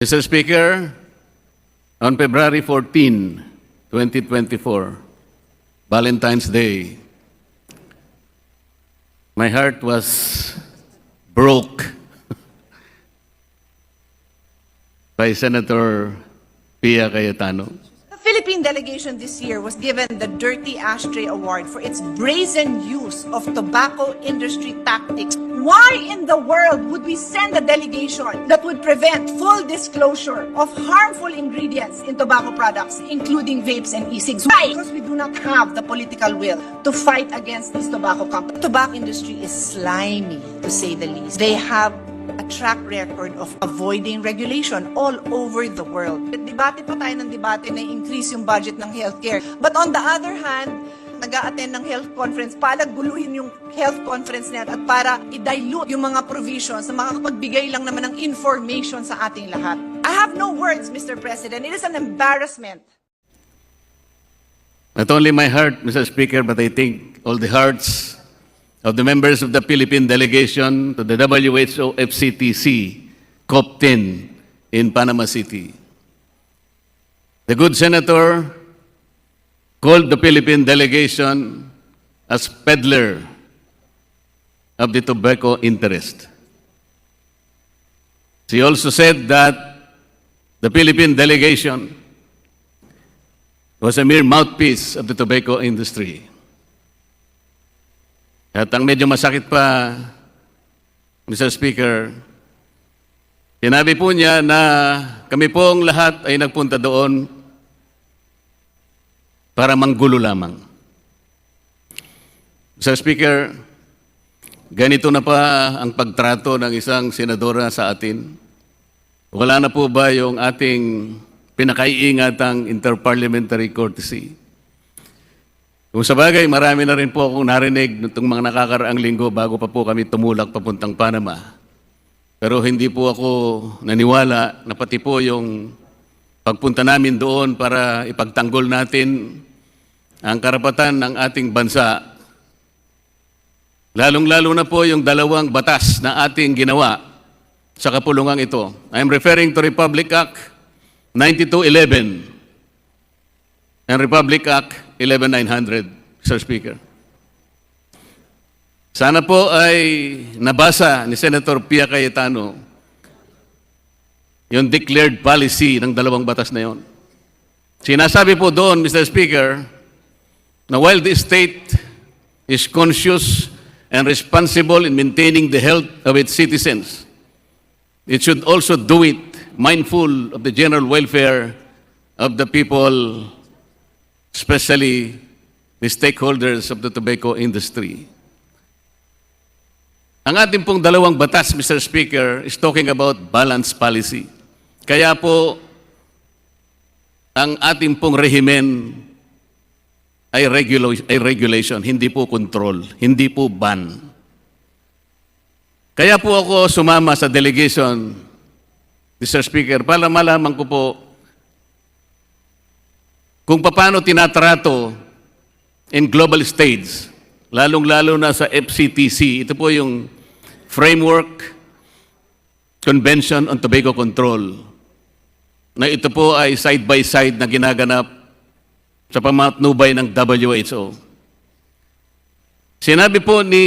Mr. Speaker, on February 14, 2024, Valentine's Day, my heart was broke by Senator Pia Cayetano. The Philippine delegation this year was given the Dirty Ashtray Award for its brazen use of tobacco industry tactics. Why in the world would we send a delegation that would prevent full disclosure of harmful ingredients in tobacco products, including vapes and e-cigs? Why? Because we do not have the political will to fight against these tobacco companies. The tobacco industry is slimy, to say the least. They have a track record of avoiding regulation all over the world. Debate pa tayo ng debate na increase yung budget ng healthcare. But on the other hand, nag-a-attend ng health conference para guluhin yung health conference net at para i-dilute yung mga provisions na makakapagbigay lang naman ng information sa ating lahat. I have no words, Mr. President. It is an embarrassment. Not only my heart, Mr. Speaker, but I think all the hearts of the members of the Philippine delegation to the WHO FCTC COP10 in Panama City. The good senator called the Philippine delegation as peddler of the tobacco interest. She also said that the Philippine delegation was a mere mouthpiece of the tobacco industry. At ang medyo masakit pa, Mr. Speaker, sinabi po niya na kami pong lahat ay nagpunta doon para manggulo lamang. Mr. Speaker, ganito na pa ang pagtrato ng isang senadora sa atin. Wala na po ba yung ating pinakaiingatang interparliamentary courtesy? Kung sa bagay, marami na rin po akong narinig nitong mga nakakaraang linggo bago pa po kami tumulak papuntang Panama. Pero hindi po ako naniwala na pati po yung pagpunta namin doon para ipagtanggol natin ang karapatan ng ating bansa. Lalong-lalo na po yung dalawang batas na ating ginawa sa kapulungang ito. I'm referring to Republic Act 9211 and Republic Act 11900, Mr. Speaker. Sana po ay nabasa ni Senator Pia Cayetano yung declared policy ng dalawang batas na yon. Sinasabi po doon, Mr. Speaker, na while the state is conscious and responsible in maintaining the health of its citizens, it should also do it mindful of the general welfare of the people, especially the stakeholders of the tobacco industry. Ang ating pong dalawang batas, Mr. Speaker, is talking about balanced policy. Kaya po, ang ating pong rehimen ay regulation, hindi po control, hindi po ban. Kaya po ako sumama sa delegation, Mr. Speaker, para malaman ko po kung paano tinatrato in global stage, lalong-lalo na sa FCTC. Ito po yung Framework Convention on Tobacco Control, na ito po ay side-by-side na ginaganap sa pamatnubay ng WHO. Sinabi po ni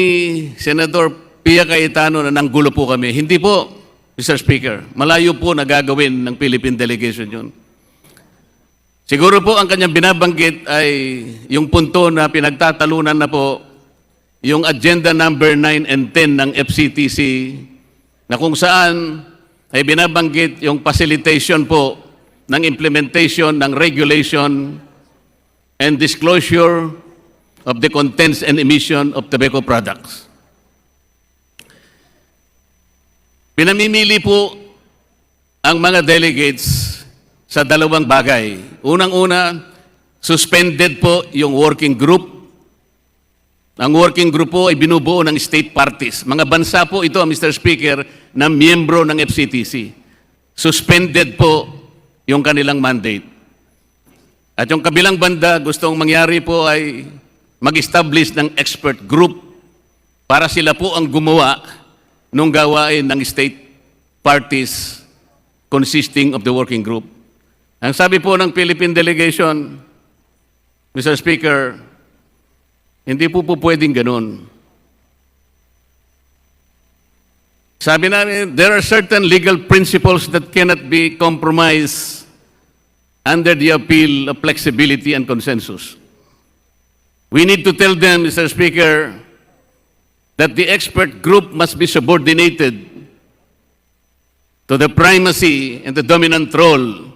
Senator Pia Cayetano na nanggulo po kami. Hindi po, Mr. Speaker. Malayo po na gagawin ng Philippine delegation yun. Siguro po ang kanyang binabanggit ay yung punto na pinagtatalunan na po yung agenda number 9 and 10 ng FCTC na kung saan ay binabanggit yung facilitation po ng implementation ng regulation and disclosure of the contents and emission of tobacco products. Pinamimili po ang mga delegates sa dalawang bagay. Unang-una, suspended po yung working group. Ang working group po ay binubuo ng state parties. Mga bansa po ito, Mr. Speaker, na miyembro ng FCTC. Suspended po yung kanilang mandate. At yung kabilang banda, gustong mangyari po ay mag-establish ng expert group para sila po ang gumawa nung gawain ng state parties consisting of the working group. Ang sabi po ng Philippine delegation, Mr. Speaker, hindi po pwedeng ganun. Sabi namin, there are certain legal principles that cannot be compromised under the appeal of flexibility and consensus. We need to tell them, Mr. Speaker, that the expert group must be subordinated to the primacy and the dominant role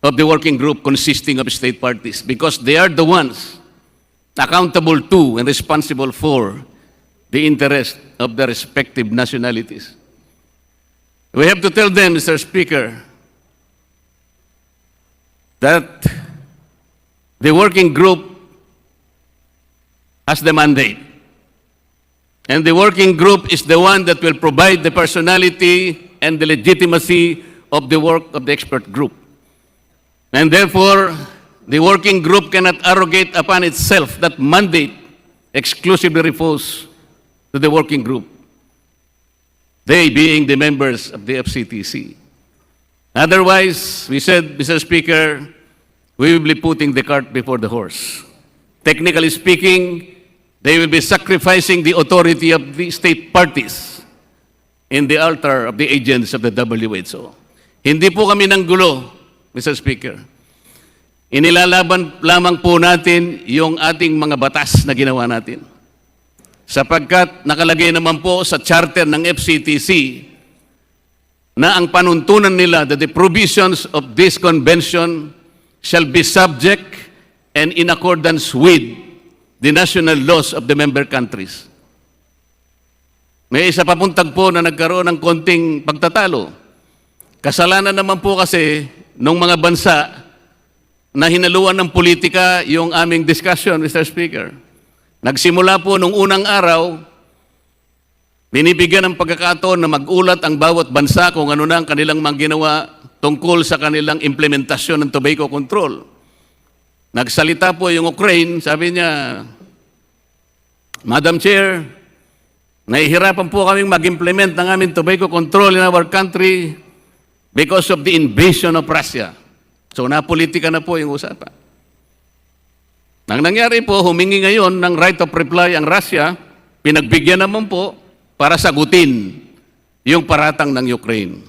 of the working group consisting of state parties, because they are the ones accountable to and responsible for the interest of the respective nationalities. We have to tell them, Mr. Speaker, that the working group has the mandate. And the working group is the one that will provide the personality and the legitimacy of the work of the expert group. And therefore, the working group cannot arrogate upon itself that mandate exclusively refers to the working group, they being the members of the FCTC. Otherwise, we said, Mr. Speaker, we will be putting the cart before the horse. Technically speaking, they will be sacrificing the authority of the state parties in the altar of the agents of the WHO. Hindi po kami ng gulo, Mr. Speaker. Inilalaban lamang po natin yung ating mga batas na ginawa natin. Sapagkat nakalagay naman po sa charter ng FCTC na ang panuntunan nila that the provisions of this convention shall be subject and in accordance with the national laws of the member countries. May isa pa pong tagpo na nagkaroon ng konting pagtatalo. Kasalanan naman po kasi ng mga bansa na hinaluan ng politika yung aming discussion, Mr. Speaker. Nagsimula po nung unang araw, binibigyan ng pagkakataon na mag-ulat ang bawat bansa kung ano na ang kanilang mga ginawa tungkol sa kanilang implementasyon ng tobacco control. Nagsalita po yung Ukraine, sabi niya, Madam Chair, nahihirapan po kaming mag-implement ng aming tobacco control in our country because of the invasion of Russia. So napolitika na po yung usapan. Nang nangyari po, humingi ngayon ng right of reply ang Russia, pinagbigyan naman po para sagutin yung paratang ng Ukraine.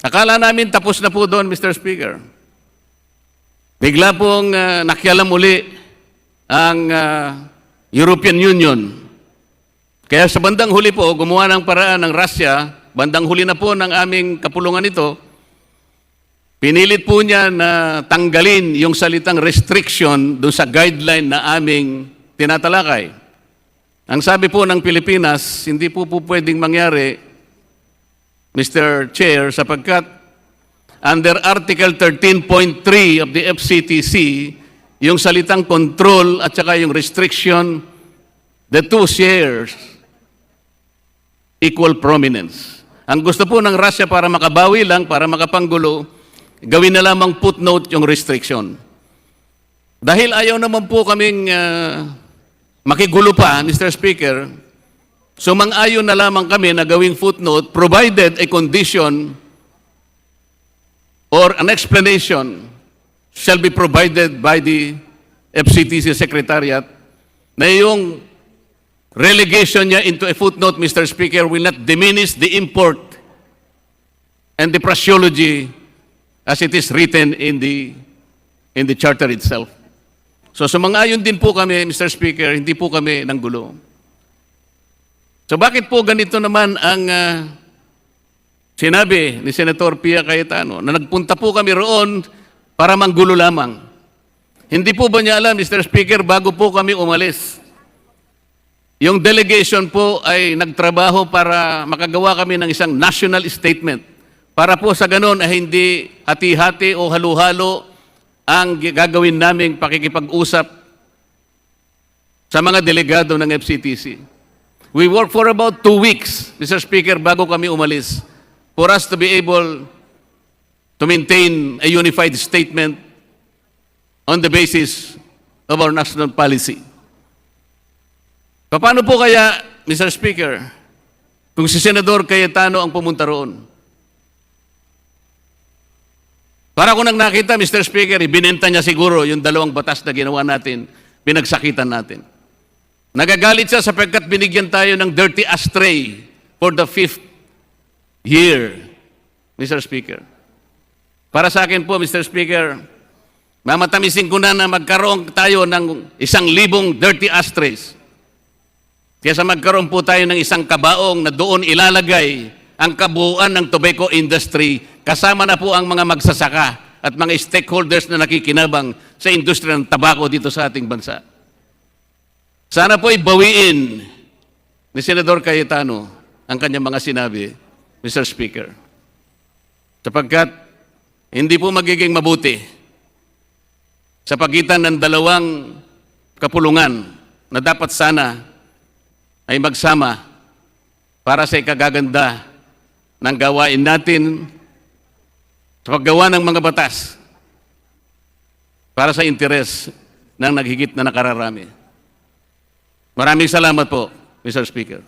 Akala namin tapos na po doon, Mr. Speaker. Bigla pong nakialam uli ang European Union. Kaya sa bandang huli po, gumawa ng paraan ng Russia, bandang huli na po ng aming kapulungan ito, pinilit po niya na tanggalin yung salitang restriction doon sa guideline na aming tinatalakay. Ang sabi po ng Pilipinas, hindi po pwedeng mangyari, Mr. Chair, sapagkat under Article 13.3 of the FCTC, yung salitang control at saka yung restriction, the two shares equal prominence. Ang gusto po ng Russia para makabawi lang, para makapanggulo, gawin na lamang footnote yung restriction. Dahil ayaw naman po kaming makigulo pa, Mr. Speaker, sumang-ayon na lamang kami na gawing footnote provided a condition or an explanation shall be provided by the FCTC Secretariat na yung relegation niya into a footnote, Mr. Speaker, will not diminish the import and the phraseology as it is written in the charter itself. So sumang-ayon din po kami, Mr. Speaker, hindi po kami ng gulo. So bakit po ganito naman ang sinabi ni Senator Pia Cayetano na nagpunta po kami roon para manggulo lamang? Hindi po ba niya alam, Mr. Speaker, bago po kami umalis, yung delegation po ay nagtrabaho para makagawa kami ng isang national statement. Para po sa ganon ay hindi hati-hati o halo-halo ang gagawin naming pakikipag-usap sa mga delegado ng FCTC. We worked for about 2 weeks, Mr. Speaker, bago kami umalis, for us to be able to maintain a unified statement on the basis of our national policy. Paano po kaya, Mr. Speaker, kung si Senador Cayetano ang pumunta roon? Para ko nang nakita, Mr. Speaker, ibinenta niya siguro yung 2 batas na ginawa natin, pinagsakitan natin. Nagagalit siya sapagkat binigyan tayo ng dirty ashtray for the 5th year, Mr. Speaker. Para sa akin po, Mr. Speaker, mamatamisin ko na magkaroon tayo ng 1,000 dirty ashtrays. Kaysa magkaroon po tayo ng isang kabaong na doon ilalagay ang kabuuan ng tobacco industry, kasama na po ang mga magsasaka at mga stakeholders na nakikinabang sa industriya ng tabako dito sa ating bansa. Sana po ibawiin ni Senador Cayetano ang kanyang mga sinabi, Mr. Speaker. Sapagkat hindi po magiging mabuti sa pagitan ng 2 kapulungan na dapat sana ay magsama para sa ikagaganda ng gawain natin sa paggawa ng mga batas para sa interes ng naghigit na nakararami. Maraming salamat po, Mr. Speaker.